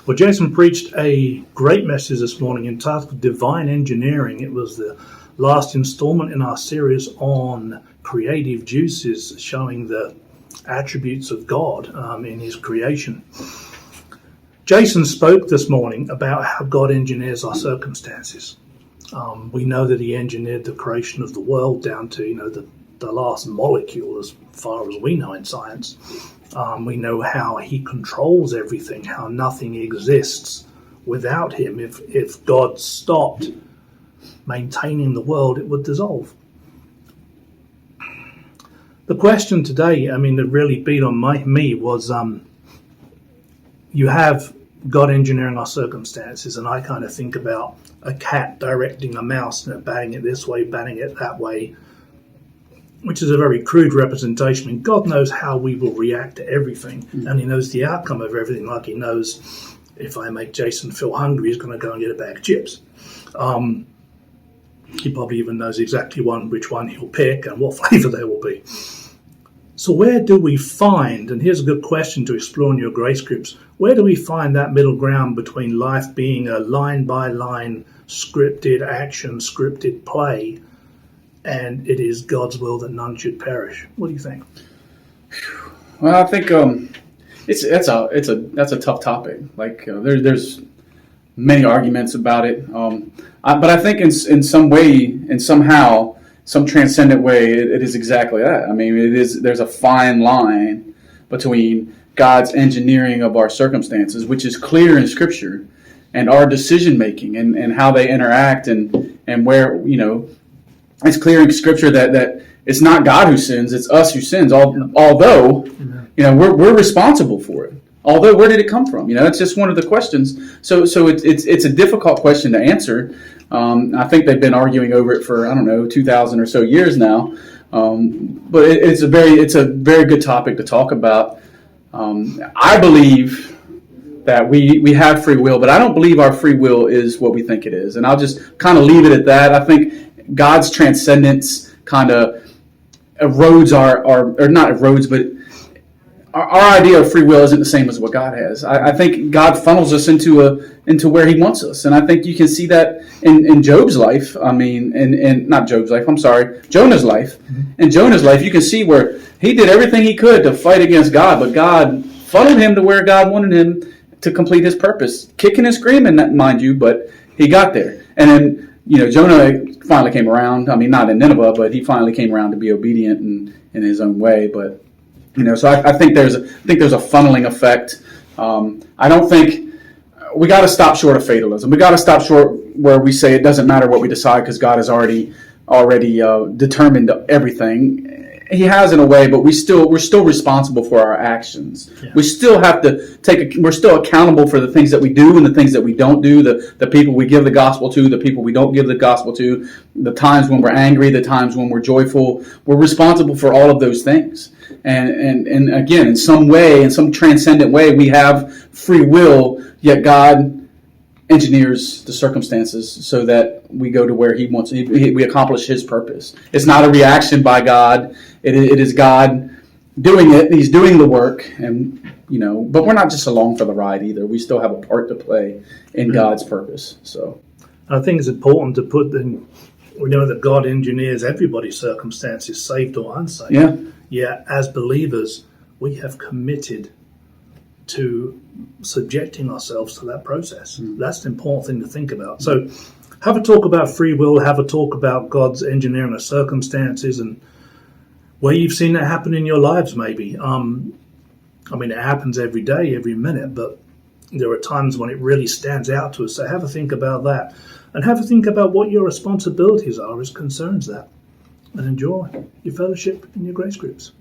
Well, Jason preached a great message this morning entitled Divine Engineering. It was the last installment in our series on creative juices, showing the attributes of God in his creation. Jason spoke this morning about how God engineers our circumstances. We know that he engineered the creation of the world down to, the last molecule, as far as we know in science. We know how he controls everything, how nothing exists without him. If God stopped maintaining the world, it would dissolve. The question today, that really beat on me was, you have God engineering our circumstances, and I kind of think about a cat directing a mouse, batting it this way, batting it that way, which is a very crude representation. And God knows how we will react to everything, and he knows the outcome of everything, like he knows if I make Jason feel hungry, he's going to go and get a bag of chips. He probably even knows exactly which one he'll pick and what flavor they will be. So where do we find, and here's a good question to explore in your grace groups, where do we find that middle ground between life being a line-by-line scripted action, scripted play, and it is God's will that none should perish? What do you think? Well, I think that's a tough topic. There's many arguments about it, but I think in some way and somehow, some transcendent way, it is exactly that. There's a fine line between God's engineering of our circumstances, which is clear in Scripture, and our decision making and how they interact and where it's clear in Scripture that it's not God who sins, it's us who sins. Although we're responsible for it. Although, where did it come from? It's just one of the questions. So it's a difficult question to answer. I think they've been arguing over it for 2,000 or so years now. But it's a very good topic to talk about. I believe that we have free will, but I don't believe our free will is what we think it is. And I'll just kind of leave it at that. I think God's transcendence kind of erodes our idea of free will isn't the same as what God has. I think God funnels us into where he wants us. And I think you can see that in Job's life. Not Job's life, Jonah's life. Mm-hmm. In Jonah's life, you can see where he did everything he could to fight against God, but God funneled him to where God wanted him to complete his purpose. Kicking and screaming, mind you, but he got there. And then, Jonah finally came around. Not in Nineveh, but he finally came around to be obedient in his own way. But so I think there's a funneling effect. I don't think we got to stop short of fatalism. We got to stop short where we say it doesn't matter what we decide because God has already determined everything. He has in a way, but we're still responsible for our actions. Yeah. We still have to we're still accountable for the things that we do and the things that we don't do, the people we give the gospel to, the people we don't give the gospel to, the times when we're angry, the times when we're joyful. We're responsible for all of those things. And again, in some way, in some transcendent way, we have free will, yet God engineers the circumstances so that we go to where he wants. We accomplish his purpose. It's not a reaction by God. It is God doing it. He's doing the work, but we're not just along for the ride either. We still have a part to play in God's purpose. So I think it's important to put we know that God engineers everybody's circumstances, saved or unsaved. Yeah. Yet, as believers, we have committed to subjecting ourselves to that process. That's the important thing to think about. So have a talk about free will, have a talk about God's engineering of circumstances and where you've seen that happen in your lives maybe. It happens every day, every minute, but there are times when it really stands out to us. So have a think about that. And have a think about what your responsibilities are as concerns that. And enjoy your fellowship in your grace groups.